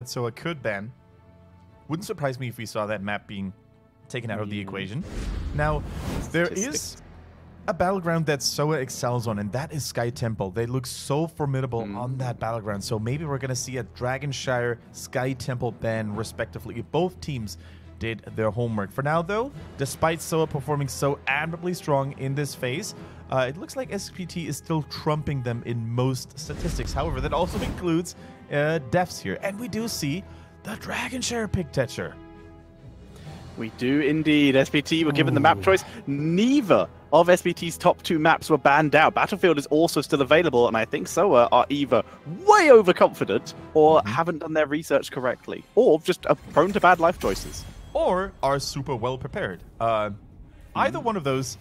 So it could ban. Wouldn't surprise me if we saw that map being taken out of the equation. Now, there is a battleground that SoA excels on, and that is Sky Temple. They look so formidable on that battleground, so maybe we're going to see a Dragonshire Sky Temple ban, respectively, if both teams did their homework. For now, though, despite SoA performing so admirably strong in this phase, it looks like SPT is still trumping them in most statistics. However, that also includes deaths here, and we do see the Dragonshire pick, Tetcher. We do indeed. SPT were given the map choice. Neither of SPT's top 2 maps were banned out. Battlefield is also still available, and I think SoA are either way overconfident or haven't done their research correctly, or just are prone to bad life choices. Or are super well prepared. Either one of those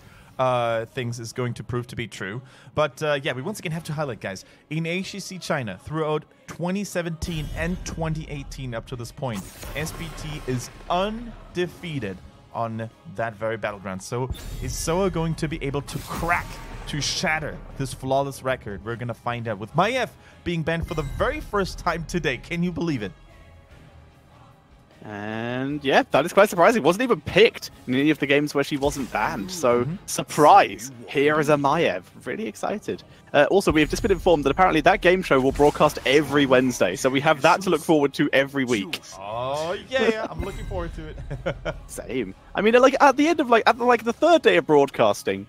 things is going to prove to be true. But yeah, we once again have to highlight, guys, in HGC China, throughout 2017 and 2018 up to this point, SPT is undefeated on that very battleground. So is SoA going to be able to crack, to shatter this flawless record? We're going to find out with Maiev being banned for the very first time today. Can you believe it? And yeah, that is quite surprising. Wasn't even picked in any of the games where she wasn't banned. So, surprise! Here is a Maiev. Really excited. Also, we have just been informed that apparently that game show will broadcast every Wednesday. So we have that to look forward to every week. Oh, yeah. I'm looking forward to it. Same. I mean, like at the end of at the third day of broadcasting,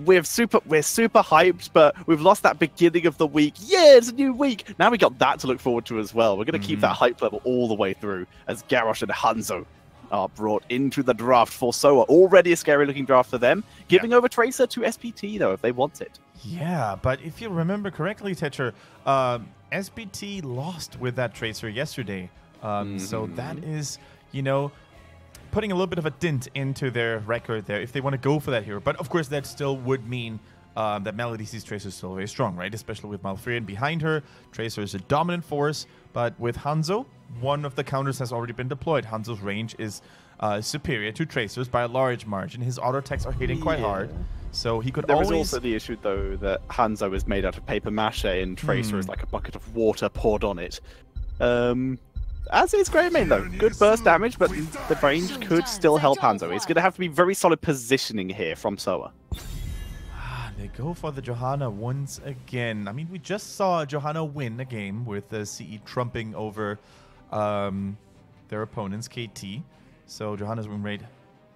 we're super hyped, but we've lost that beginning of the week. Yeah, it's a new week. Now we got that to look forward to as well. We're going to keep that hype level all the way through as Garrosh and Hanzo are brought into the draft for SoA. Already a scary-looking draft for them. Giving over Tracer to SPT, though, if they want it. Yeah, but if you remember correctly, Tetcher, SPT lost with that Tracer yesterday. So that is, you know, putting a little bit of a dent into their record there if they want to go for that hero. But of course, that still would mean that Melody sees Tracer still very strong, right? Especially with Malfurion behind her. Tracer is a dominant force, but with Hanzo, one of the counters has already been deployed. Hanzo's range is superior to Tracer's by a large margin. His auto attacks are hitting quite hard, so he could There always... is also the issue, though, that Hanzo is made out of paper mache and Tracer is like a bucket of water poured on it. As is Greymane, though. Good burst damage, but the range could still help Hanzo. It's going to have to be very solid positioning here from SoA. They go for the Johanna once again. I mean, we just saw Johanna win a game with the CE trumping over their opponents, KT. So Johanna's win rate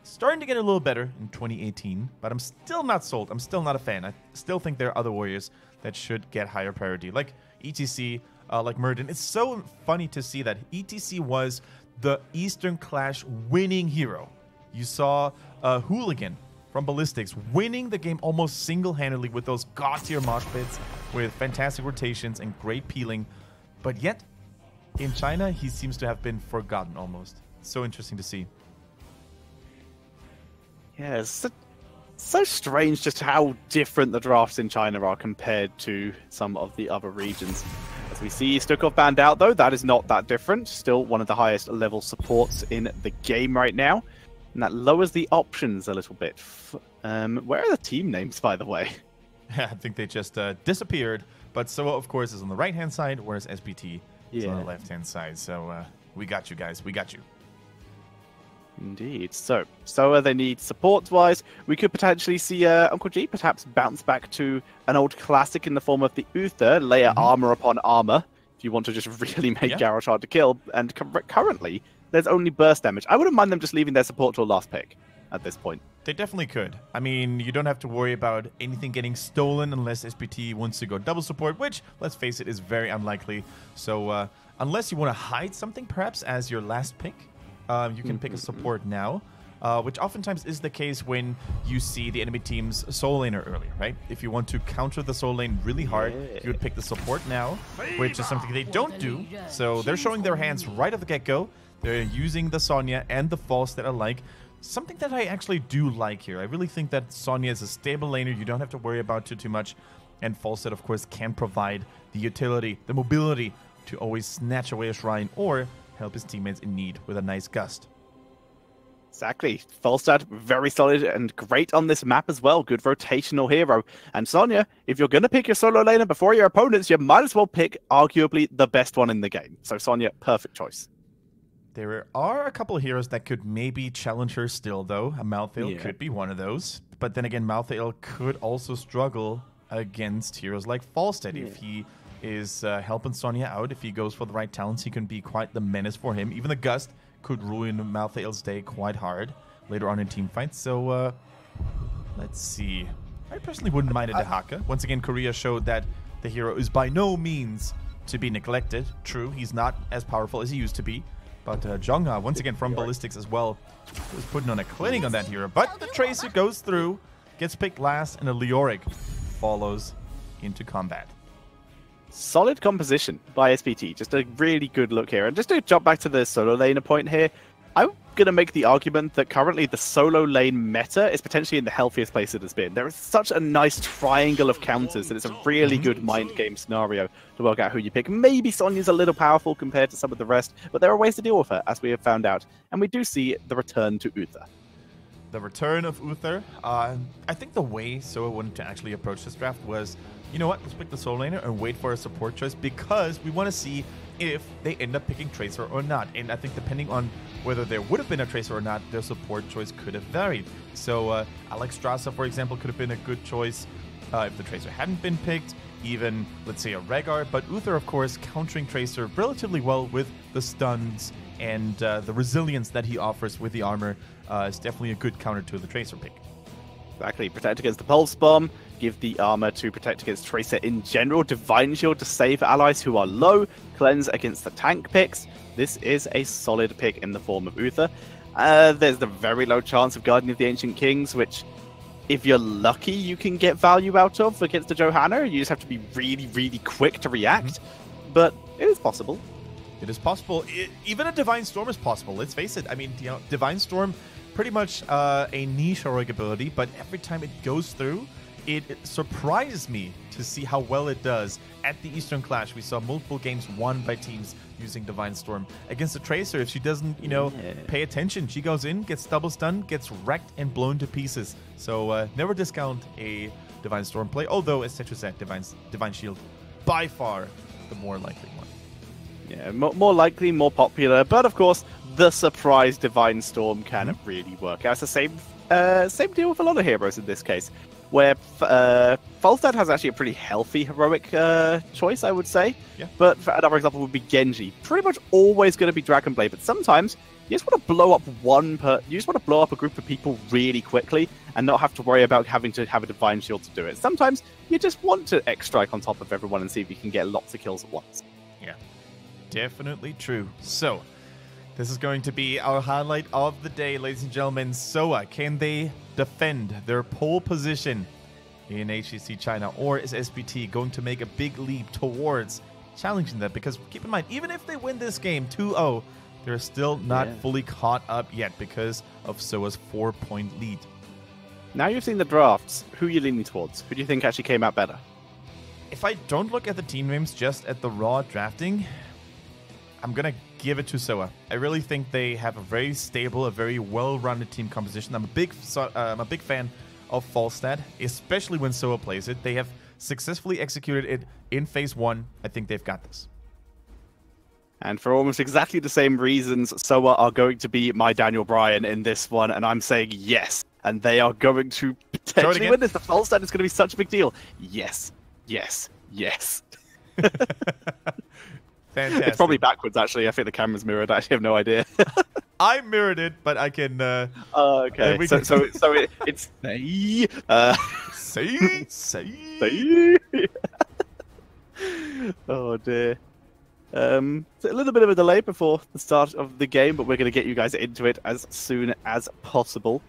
starting to get a little better in 2018, but I'm still not sold. I'm still not a fan. I still think there are other warriors that should get higher priority, like ETC, like Murden. It's so funny to see that ETC was the Eastern Clash winning hero. You saw Hooligan from Ballistics winning the game almost single-handedly with those god-tier mosh pits with fantastic rotations and great peeling. But yet, in China, he seems to have been forgotten almost. So interesting to see. Yeah, it's so strange just how different the drafts in China are compared to some of the other regions. As we see Stukov banned out, though, that is not that different. Still one of the highest level supports in the game right now. And that lowers the options a little bit. Where are the team names, by the way? I think they just disappeared. But SoA, of course, is on the right-hand side, whereas SPT is on the left-hand side. So we got you guys. We got you. Indeed. So, SoA, they need support-wise. We could potentially see Uncle G perhaps bounce back to an old classic in the form of the Uther, layer armor upon armor, if you want to just really make Garrosh hard to kill. And currently, there's only burst damage. I wouldn't mind them just leaving their support till last pick at this point. They definitely could. I mean, you don't have to worry about anything getting stolen unless SPT wants to go double support, which, let's face it, is very unlikely. So, unless you want to hide something, perhaps, as your last pick, you can pick a support now, which oftentimes is the case when you see the enemy team's soul laner early, right? If you want to counter the soul lane really hard, you would pick the support now, which is something they don't do. So they're showing their hands right at the get-go. They're using the Sonya and the Falstad alike. Something that I actually do like here. I really think that Sonya is a stable laner. You don't have to worry about too much. And Falstad, of course, can provide the utility, the mobility to always snatch away a shrine or help his teammates in need with a nice gust. Exactly. Falstad, very solid and great on this map as well. Good rotational hero. And Sonya, if you're going to pick your solo laner before your opponents, you might as well pick arguably the best one in the game. So Sonya, perfect choice. There are a couple of heroes that could maybe challenge her still, though. A Malthael could be one of those. But then again, Malthael could also struggle against heroes like Falstad. If he is helping Sonya out, if he goes for the right talents, he can be quite the menace for him. Even the Gust could ruin Malthael's day quite hard later on in team fights. So, let's see. I personally wouldn't mind a Dehaka. Once again, Korea showed that the hero is by no means to be neglected. True, he's not as powerful as he used to be. But Jongha, once again from Ballistics as well, was putting on a clinic on that hero. But the Tracer goes through, gets picked last, and a Leoric follows into combat. Solid composition by SPT. Just a really good look here. And just to jump back to the solo laner point here, I'm going to make the argument that currently the solo lane meta is potentially in the healthiest place it has been. There is such a nice triangle of counters that it's a really good mind game scenario to work out who you pick. Maybe Sonya's a little powerful compared to some of the rest, but there are ways to deal with her, as we have found out. And we do see the return to Uther. The return of Uther. I think the way SoA wanted to actually approach this draft was, you know what, let's pick the solo laner and wait for a support choice because we want to see if they end up picking Tracer or not. And I think depending on whether there would have been a Tracer or not, their support choice could have varied. So Alex Strasser, for example, could have been a good choice if the Tracer hadn't been picked. Even, let's say, a Rhaegar. But Uther, of course, countering Tracer relatively well with the stuns and the resilience that he offers with the armor is definitely a good counter to the Tracer pick. Exactly. Protect against the Pulse Bomb. Give the armor to protect against Tracer in general. Divine Shield to save allies who are low. Cleanse against the tank picks. This is a solid pick in the form of Uther. There's the very low chance of Guardian of the Ancient Kings, which, if you're lucky, you can get value out of against the Johanna. You just have to be really, really quick to react. But it is possible. It is possible. Even a Divine Storm is possible. Let's face it. I mean, you know, Divine Storm, pretty much a niche heroic ability, but every time it goes through, it surprises me to see how well it does. At the Eastern Clash, we saw multiple games won by teams using Divine Storm. Against the Tracer, if she doesn't, you know, pay attention, she goes in, gets double stunned, gets wrecked and blown to pieces. So never discount a Divine Storm play, although, as Tetra said, Divine Shield, by far the more likely one. Yeah, more likely, more popular, but of course, the surprise Divine Storm can really work out. It's the same deal with a lot of heroes in this case, where Falstad has actually a pretty healthy heroic choice, I would say. Yeah. But for another example would be Genji. Pretty much always going to be Dragon Blade, but sometimes you just want to blow up you just want to blow up a group of people really quickly and not have to worry about having to have a Divine Shield to do it. Sometimes you just want to X-Strike on top of everyone and see if you can get lots of kills at once. Yeah, definitely true. So, this is going to be our highlight of the day, ladies and gentlemen. SoA, can they defend their pole position in HGC China, or is SPT going to make a big leap towards challenging that? Because keep in mind, even if they win this game 2-0, they're still not fully caught up yet because of SoA's 4-point lead. Now you've seen the drafts, who are you leaning towards? Who do you think actually came out better? If I don't look at the team names, just at the raw drafting, I'm going to give it to SoA. I really think they have a very stable, a very well-rounded team composition. I'm a big fan of Falstad, especially when SoA plays it. They have successfully executed it in Phase 1. I think they've got this. And for almost exactly the same reasons, SoA are going to be my Daniel Bryan in this one, and I'm saying yes. And they are going to potentially win this. The Falstad is going to be such a big deal. Yes, yes, yes. Fantastic. It's probably backwards, actually. I think the camera's mirrored. I actually have no idea. I mirrored it, but I can... okay. So it's... Say. Oh, dear. It's a little bit of a delay before the start of the game, but we're going to get you guys into it as soon as possible.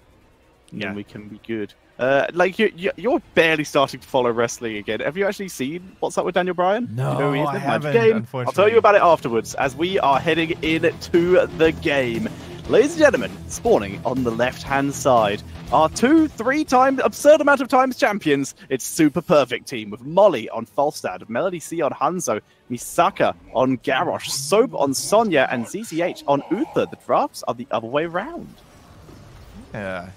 Yeah. And we can be good. Like, you're barely starting to follow wrestling again. Have you actually seen What's Up with Daniel Bryan? No, you know who he is? I haven't, unfortunately. I'll tell you about it afterwards, as we are heading into the game. Ladies and gentlemen, spawning on the left-hand side are 2-3 absurd amount of times champions. It's Super Perfect Team with Molly on Falstad, Melody C on Hanzo, Misaka on Garrosh, Soap on Sonya, and ZZH on Uther. The drafts are the other way around. Yeah.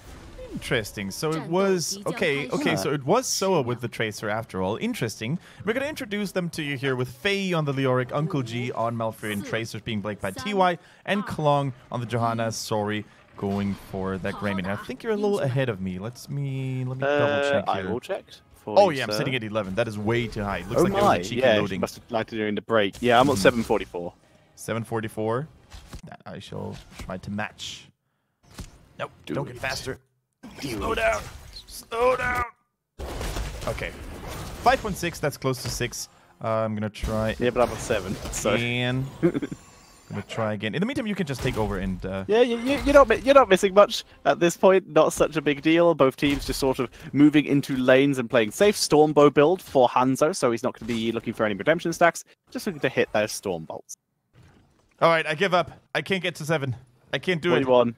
Interesting. So it was okay. So it was SoA with the Tracer after all. Interesting. We're gonna introduce them to you here with Faye on the Leoric, Uncle G on Malfurion, Tracers being played by TY, and Klong on the Johanna. Sorry, going for that Greymane. I think you're a little ahead of me. Let me double check here. I will check. Oh yeah, I'm sitting at 11. That is way too high. Looks like there was a cheeky loading. Must have liked it during the break. Yeah, I'm on 744. 744. That I shall try to match. Nope. Don't get faster. Slow down. Slow down. Okay. 5.6. That's close to 6. I'm gonna try. Yeah, but I'm on 7. So. And gonna try again. In the meantime, you can just take over and. Yeah, you're not missing much at this point. Not such a big deal. Both teams just sort of moving into lanes and playing safe. Stormbow build for Hanzo, so he's not going to be looking for any redemption stacks. Just looking to hit those storm bolts. All right, I give up. I can't get to 7. I can't do it. 41.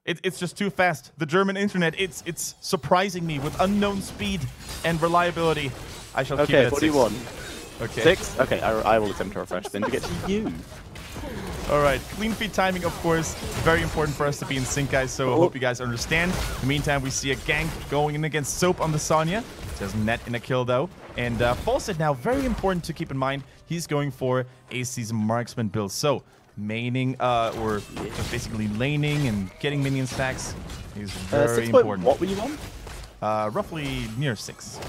It's just too fast. The German internet, it's surprising me with unknown speed and reliability. I shall keep it at 41. 6. Okay. 6? Okay, I will attempt to refresh then to get to you. All right, clean feed timing, of course, very important for us to be in sync, guys, so I hope you guys understand. In the meantime, we see a gank going in against Soap on the Sonya. Does net in a kill, though. And Fawcett now, very important to keep in mind, he's going for a season marksman build. So, maining, or just basically laning and getting minion stacks is very important. What were you on? Roughly near 6.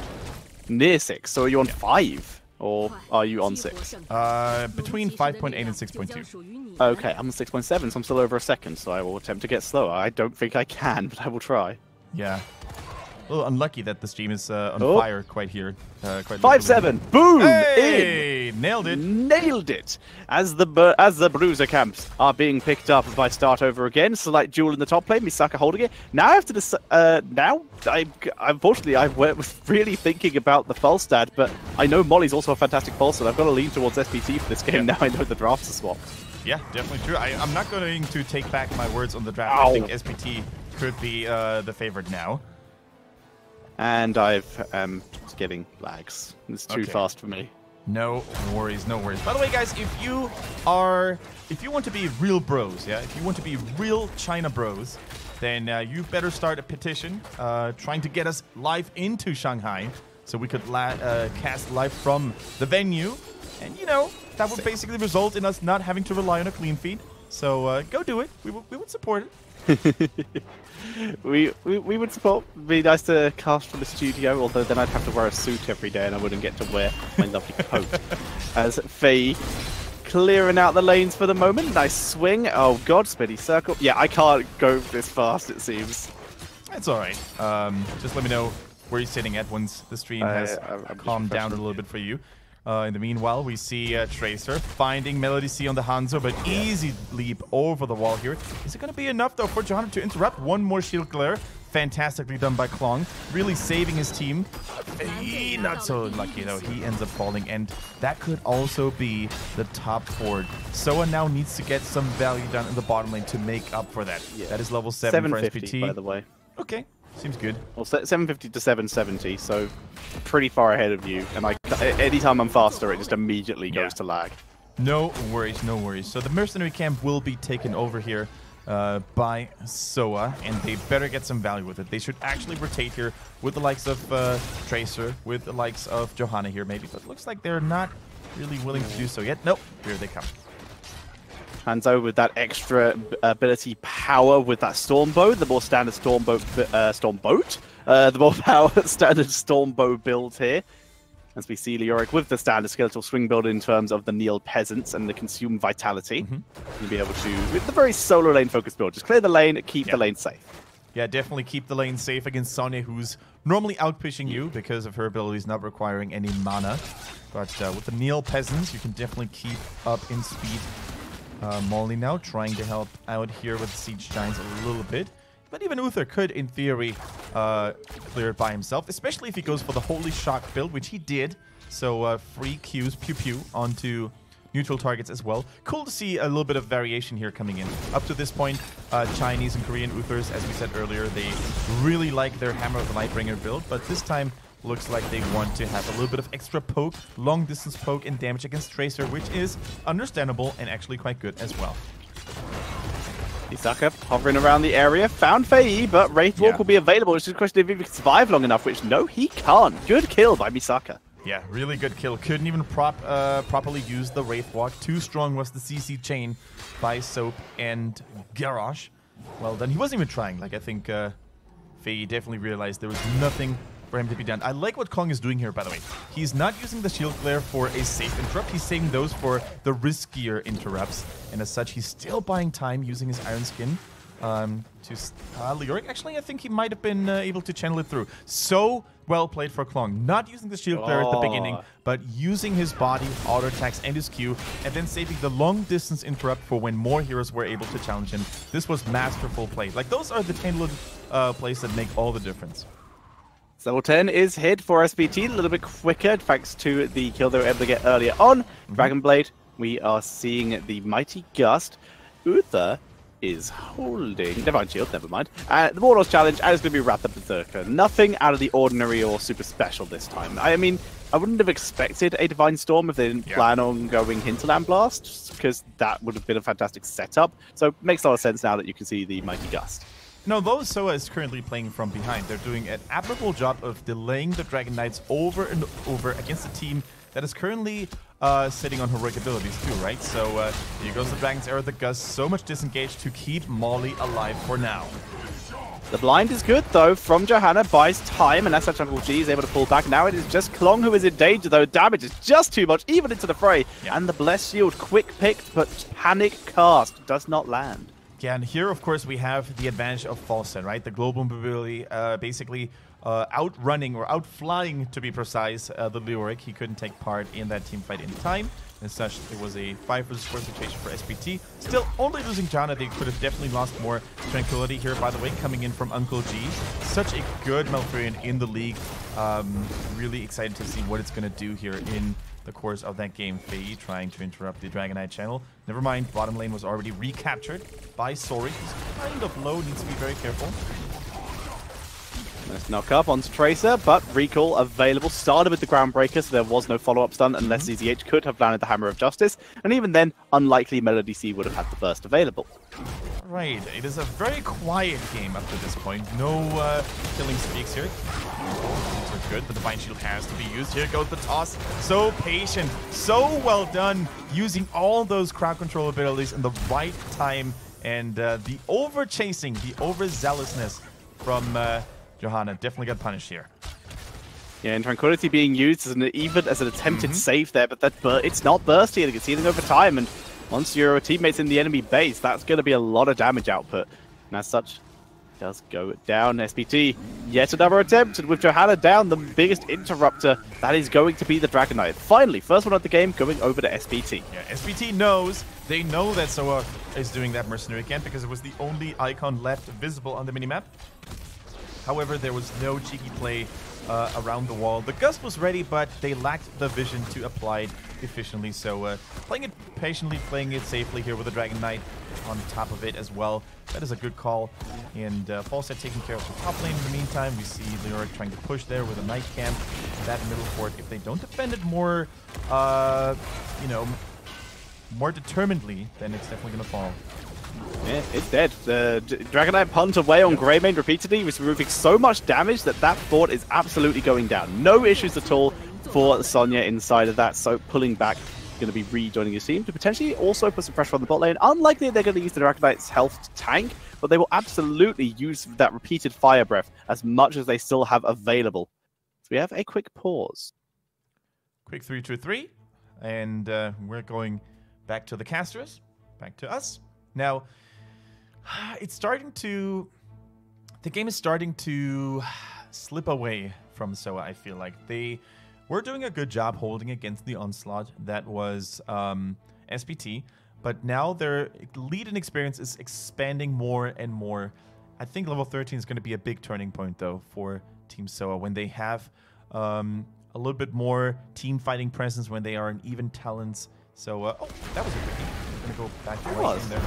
Near 6, so are you on 5? Or are you on 6? Between 5.8 and 6.2. Okay, I'm on 6.7, so I'm still over a second, so I will attempt to get slower. I don't think I can, but I will try. Yeah. A little unlucky that the stream is on fire quite here. 5-7. Boom! Hey! In! Nailed it. Nailed it! As the bruiser camps are being picked up by Start Over again, Slight Duel in the top lane, Misaka holding it. Now I have to unfortunately, I was really thinking about the Falstad, but I know Molly's also a fantastic Falstad. I've got to lean towards SPT for this game now I know the drafts are swapped. Yeah, definitely true. I'm not going to take back my words on the draft. I think SPT could be the favorite now. And I'm just getting lags. It's too fast for me. No worries, no worries. By the way, guys, if you want to be real bros, yeah, if you want to be real China bros, then you better start a petition trying to get us live into Shanghai so we could cast live from the venue. And, you know, that would basically result in us not having to rely on a clean feed. So go do it. We would support it. we would support. It'd be nice to cast from the studio, although then I'd have to wear a suit every day and I wouldn't get to wear my lovely coat. As Faye clearing out the lanes for the moment. Nice swing. Oh god, spinny circle. Yeah, I can't go this fast, it seems. It's alright. Just let me know where you're sitting at once the stream has calmed down a little bit for you. In the meanwhile, we see Tracer finding Melody C on the Hanzo, but easy leap over the wall here. Is it going to be enough, though, for Johanna to interrupt? One more shield glare. Fantastically done by Klong. Really saving his team. Not so lucky, though. He ends up falling, and that could also be the top forward. SoA now needs to get some value done in the bottom lane to make up for that. Yeah. That is level 7 for SPT. By the way. Okay. Seems good. Well, 750 to 770, so pretty far ahead of you. And anytime I'm faster, it just immediately goes to lag. No worries, no worries. So the mercenary camp will be taken over here by SoA, and they better get some value with it. They should actually rotate here with the likes of Tracer, with the likes of Johanna here maybe, but it looks like they're not really willing to do so yet. Nope, here they come. Hanzo with that extra ability power with that Stormbow, the more standard Stormboat, the more power standard Stormbow build here. As we see Leoric with the standard skeletal swing build in terms of the Neil Peasants and the Consume Vitality. You'll be able to, with the very solo lane focused build, just clear the lane, keep the lane safe. Yeah, definitely keep the lane safe against Sonya, who's normally out-pushing you because of her abilities not requiring any mana. But with the Neil Peasants, you can definitely keep up in speed. Molly now trying to help out here with Siege Giants a little bit. But even Uther could, in theory, clear it by himself, especially if he goes for the Holy Shock build, which he did. So free Qs, pew-pew, onto neutral targets as well. Cool to see a little bit of variation here coming in. Up to this point, Chinese and Korean Uthers, as we said earlier, they really like their Hammer of the Lightbringer build, but this time looks like they want to have a little bit of extra poke, long distance poke and damage against Tracer, which is understandable and actually quite good as well. Misaka hovering around the area, found Fei, but Wraithwalk will be available. It's just a question if he can survive long enough, which no, he can't. Good kill by Misaka. Yeah, really good kill. Couldn't even properly use the Wraithwalk. Too strong was the CC chain by Soap and Garrosh. Well done. He wasn't even trying. Like, I think Fei definitely realized there was nothing for him to be done. I like what Kong is doing here, by the way. He's not using the shield glare for a safe interrupt. He's saving those for the riskier interrupts. And as such, he's still buying time using his Iron Skin to Leoric. Actually, I think he might have been able to channel it through. So well played for Klong. Not using the shield glare at the beginning, but using his body, auto attacks, and his Q, and then saving the long distance interrupt for when more heroes were able to challenge him. This was masterful play. Like, those are the tailored plays that make all the difference. Level 10 is hit for SPT, a little bit quicker thanks to the kill they were able to get earlier on. Dragon Blade, we are seeing the Mighty Gust. Uther is holding... Divine Shield, never mind. The Warlord's Challenge, and it's going to be Wrath of Berserker. Nothing out of the ordinary or super special this time. I mean, I wouldn't have expected a Divine Storm if they didn't plan on going Hinterland Blast, because that would have been a fantastic setup. So it makes a lot of sense now that you can see the Mighty Gust. No, though SoA is currently playing from behind, they're doing an admirable job of delaying the Dragon Knights over and over against a team that is currently sitting on heroic abilities too, right? So here goes the Dragon's Arrow, the Gust, so much disengaged to keep Molly alive for now. The blind is good, though, from Johanna, buys time, and as such, Uncle G is able to pull back. Now it is just Klong who is in danger, though. Damage is just too much, even into the fray. Yeah. And the Blessed Shield, quick picked, but panic cast does not land. Yeah, and here, of course, we have the advantage of Falset, right? The global mobility, basically outrunning or outflying, to be precise, the Leoric. He couldn't take part in that team fight in time. As such, it was a 5 vs 4 situation for SPT. Still only losing Jana. They could have definitely lost more tranquility here, by the way, coming in from Uncle G. Such a good Malfurion in the league. Really excited to see what it's going to do here in the course of that game. Fei trying to interrupt the Dragon Knight channel. Never mind, bottom lane was already recaptured by Sori. He's kind of low, needs to be very careful. Nice knock up onto Tracer, but recall available. Started with the Groundbreaker, so there was no follow-up stun unless ZZH could have landed the Hammer of Justice. And even then, unlikely Melody C would have had the burst available. Right, it is a very quiet game up to this point. No killing streaks here. These are good. The Divine Shield has to be used. Here goes the toss. So patient, so well done, using all those crowd control abilities in the right time. And the over-chasing, the overzealousness from Johanna definitely got punished here. Yeah, and Tranquility being used as an attempted save there, but it's not bursty. It's healing over time, and once your teammates in the enemy base, that's going to be a lot of damage output. And as such, does go down. SPT, yet another attempt, and with Johanna down, the biggest interrupter, that is going to be the Dragon Knight. Finally, first one of the game going over to SPT. Yeah, SPT knows, they know that SoA is doing that Mercenary again because it was the only icon left visible on the minimap. However, there was no cheeky play around the wall. The Gust was ready, but they lacked the vision to apply it efficiently. So playing it patiently, playing it safely here with the Dragon Knight on top of it as well. That is a good call. And Falset taking care of the top lane in the meantime. We see Leoric trying to push there with a Night Camp. That middle fort, if they don't defend it more, you know, more determinedly, then it's definitely going to fall. Yeah, it's dead. The Dragon Knight punt away on Greymane repeatedly. He was removing so much damage that that fort is absolutely going down. No issues at all for Sonya inside of that. So pulling back, going to be rejoining his team to potentially also put some pressure on the bot lane. Unlikely they're going to use the Dragon Knight's health to tank, but they will absolutely use that repeated fire breath as much as they still have available. So we have a quick pause. Quick 3-2-3, and we're going back to the casters, back to us. Now, it's starting to... The game is starting to slip away from SoA, I feel like. They were doing a good job holding against the onslaught that was SPT, but now their lead and experience is expanding more and more. I think level 13 is going to be a big turning point, though, for Team SoA when they have a little bit more team fighting presence, when they are in even talents. So, oh, that was a quickie. We're going to go back to right in there.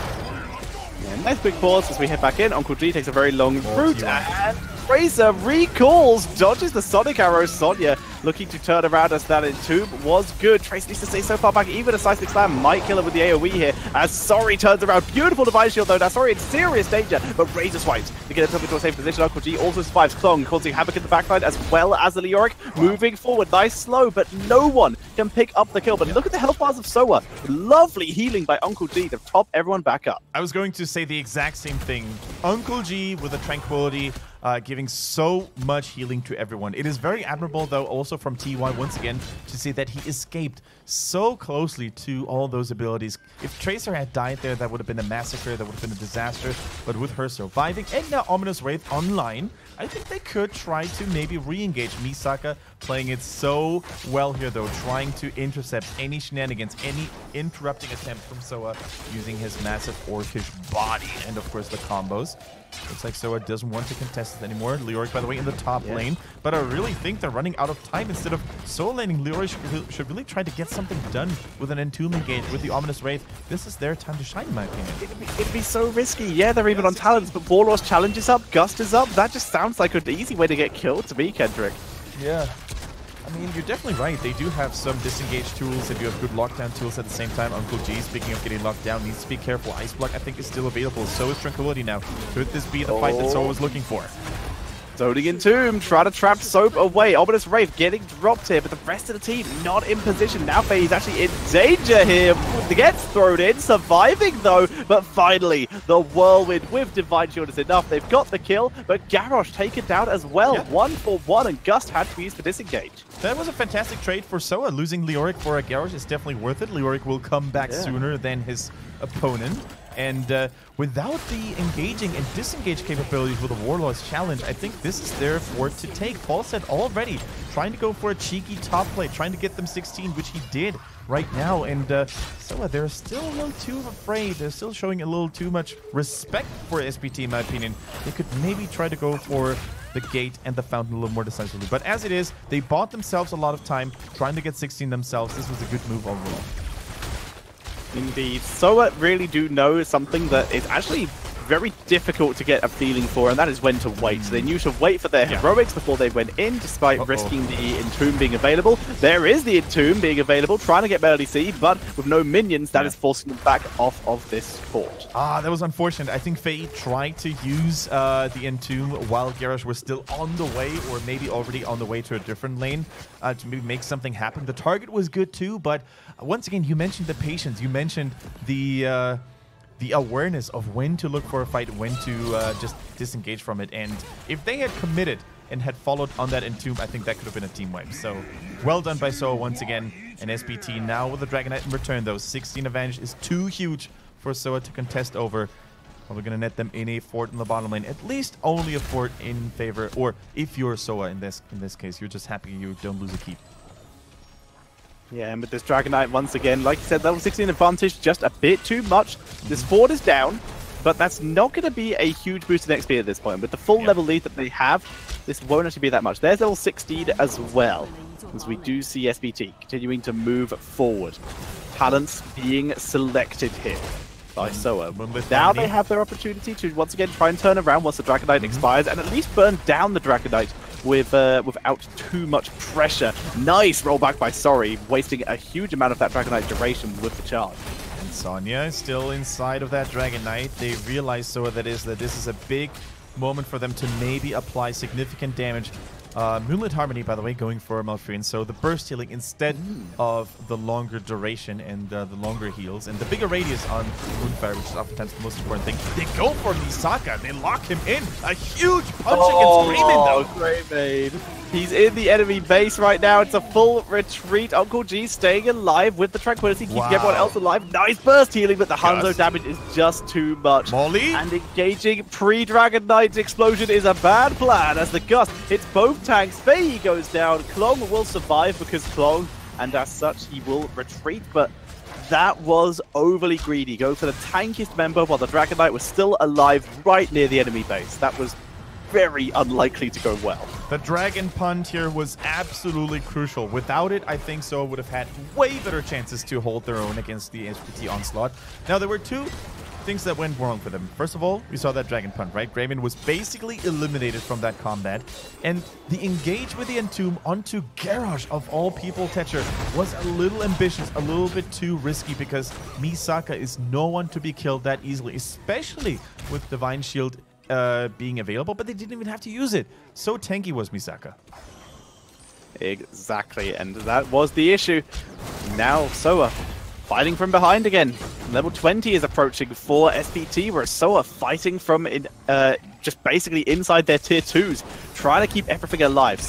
Yeah, nice quick pause as we head back in. Uncle G takes a very long route, and Razor recalls, dodges the Sonic Arrow. Sonya looking to turn around as that Entomb was good. Trace needs to stay so far back. Even a Seismic Slam might kill him with the AoE here as Sorry turns around. Beautiful Divine Shield though. Now Sorry in serious danger, but Razor swipes to get himself into a safe position. Uncle G also survives. Klong causing havoc in the backside as well as the Leoric. Moving forward, nice slow, but no one can pick up the kill. But look at the health bars of SoA. Lovely healing by Uncle G to top everyone back up. I was going to say the exact same thing. Uncle G with the Tranquility, giving so much healing to everyone. It is very admirable, though, also from TY once again, to see that he escaped so closely to all those abilities. If Tracer had died there, that would have been a massacre, that would have been a disaster. But with her surviving and now Ominous Wraith online, I think they could try to maybe re-engage. Misaka playing it so well here, though, trying to intercept any shenanigans, any interrupting attempt from SoA using his massive orcish body and, of course, the combos. Looks like SoA doesn't want to contest it anymore. Leoric, by the way, in the top lane. But I really think they're running out of time. Instead of solo laning, Leoric should really try to get something done with an Entomb engage with the Ominous Wraith. This is their time to shine, in my opinion. It'd be so risky. Yeah, they're even on talents, but Warlord's challenge is up, Gust is up. That just sounds like an easy way to get killed to me, Kendrick. Yeah. I mean, you're definitely right. They do have some disengage tools if you have good lockdown tools at the same time. Uncle G, speaking of getting locked down, needs to be careful. Ice Block, I think, is still available. So is Tranquility now. Could this be the fight that SoA was looking for? Zoning Entomb, trying to trap Soap away. Ominous Wraith getting dropped here, but the rest of the team not in position. Now Faye is actually in danger here. Gets thrown in, surviving though, but finally the Whirlwind with Divine Shield is enough. They've got the kill, but Garrosh taken down as well. Yeah. 1-for-1, and Gust had to be used for disengage. That was a fantastic trade for SoA. Losing Leoric for a Garrosh is definitely worth it. Leoric will come back sooner than his opponent. And without the engaging and disengage capabilities with the Warlord's challenge, I think this is their fort to take. Paul said already, trying to go for a cheeky top play, trying to get them 16, which he did right now. And SoA, they're still a little too afraid. They're still showing a little too much respect for SPT, in my opinion. They could maybe try to go for the gate and the fountain a little more decisively. But as it is, they bought themselves a lot of time trying to get 16 themselves. This was a good move overall. Indeed. SoA really do know something that is actually very difficult to get a feeling for, and that is when to wait. So they knew to wait for their heroics before they went in, despite risking the Entomb being available. There is the Entomb being available, trying to get Melody C, but with no minions, that is forcing them back off of this fort. Ah, that was unfortunate. I think Faye tried to use the Entomb while Garrosh was still on the way, or maybe already on the way to a different lane, to maybe make something happen. The target was good too, but once again, you mentioned the patience. You mentioned the awareness of when to look for a fight, when to just disengage from it. And if they had committed and had followed on that Entomb, I think that could have been a team wipe. So well done by SoA once again. And SPT now with the Dragon Knight in return, though. 16 advantage is too huge for SoA to contest over. We're going to net them in a fort in the bottom lane. At least only a fort in favor, or if you're SoA in this case, you're just happy you don't lose a keep. Yeah, and with this Dragon Knight, once again, like you said, level 16 advantage, just a bit too much. This fort is down, but that's not going to be a huge boost in XP at this point. With the full level lead that they have, this won't actually be that much. There's level 16 as well, as we do see SPT continuing to move forward. Talents being selected here by SoA. Now they have their opportunity to once again try and turn around once the Dragon Knight expires, and at least burn down the Dragon Knight without too much pressure. Nice rollback by Sorry, wasting a huge amount of that Dragon Knight duration with the charge. And Sonya is still inside of that Dragon Knight. They realize SoA that this is a big moment for them to maybe apply significant damage. Moonlit Harmony, by the way, going for Malfurion. So the burst healing instead of the longer duration and the longer heals. And the bigger radius on Moonfire, which is oftentimes the most important thing. They go for Misaka. They lock him in. A huge punch against Greymane, though. Greymane. He's in the enemy base right now. It's a full retreat. Uncle G staying alive with the Tranquility, keeping everyone else alive. Nice burst healing, but the Hanzo damage is just too much. Molly? And engaging pre-Dragon Knight's explosion is a bad plan as the Gust hits both tanks. Faye goes down. Klong will survive because Klong, and as such, he will retreat, but that was overly greedy. Go for the tankiest member while the Dragon Knight was still alive right near the enemy base. That was very unlikely to go well. The Dragon Punt here was absolutely crucial. Without it, I think SoA would have had way better chances to hold their own against the SPT onslaught. Now, there were two things that went wrong for them. First of all, we saw that Dragon Punt, right? Greymane was basically eliminated from that combat. And the engage with the Entomb onto Garrosh, of all people, Tetcher, was a little ambitious, a little bit too risky, because Misaka is no one to be killed that easily, especially with Divine Shield being available, but they didn't even have to use it. So tanky was Misaka. Exactly, and that was the issue. Now SoA fighting from behind again. Level 20 is approaching for SPT, where SoA fighting from just basically inside their tier 2s, trying to keep everything alive.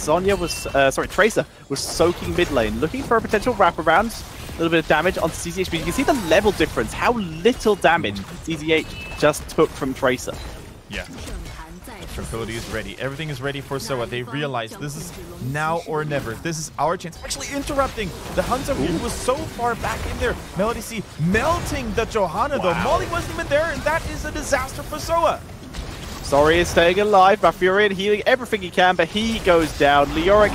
Tracer was soaking mid lane, looking for a potential wraparound. A little bit of damage on CZH, but you can see the level difference, how little damage CZH just took from Tracer. Yeah. Tranquility is ready. Everything is ready for SoA. They realize this is now or never. This is our chance. Actually interrupting. The Hanzo here was so far back in there. Melody C melting the Johanna though. Molly wasn't even there, and that is a disaster for SoA. Sorry is staying alive. Malfurion healing everything he can, but he goes down. Leoric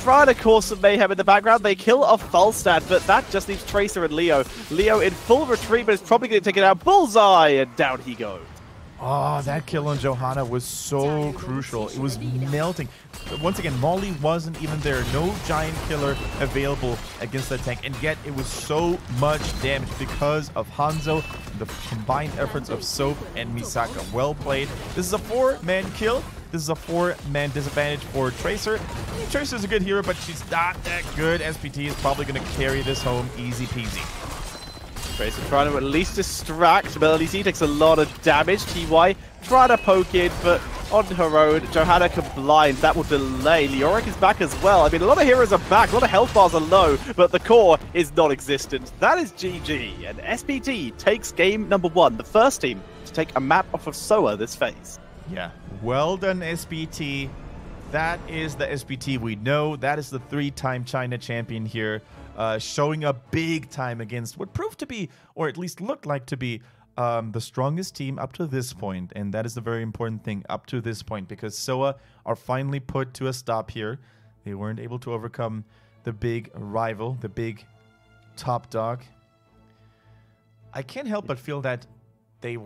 trying to cause some mayhem in the background. They kill off Falstad, but that just leaves Tracer and Leo. Leo in full retreat, but is probably going to take it out. Bullseye, and down he goes. Oh, that kill on Johanna was so crucial. It was melting. But once again, Molly wasn't even there. No giant killer available against that tank. And yet it was so much damage because of Hanzo, the combined efforts of Soap and Misaka. Well played. This is a 4-man kill. This is a 4-man disadvantage for Tracer. Tracer's a good hero, but she's not that good. SPT is probably going to carry this home easy peasy. Tracer trying to at least distract. Melody C takes a lot of damage. TY trying to poke in, but on her own, Johanna can blind. That will delay. Leoric is back as well. I mean, a lot of heroes are back. A lot of health bars are low, but the core is non-existent. That is GG, and SPT takes game number 1, the first team to take a map off of SoA this phase. Yeah, well done, SPT. That is the SPT we know. That is the 3-time China champion here. Showing up big time against what proved to be, or at least looked like to be, the strongest team up to this point. And that is the very important thing up to this point, because SoA are finally put to a stop here. They weren't able to overcome the big rival, the big top dog. I can't help but feel that they were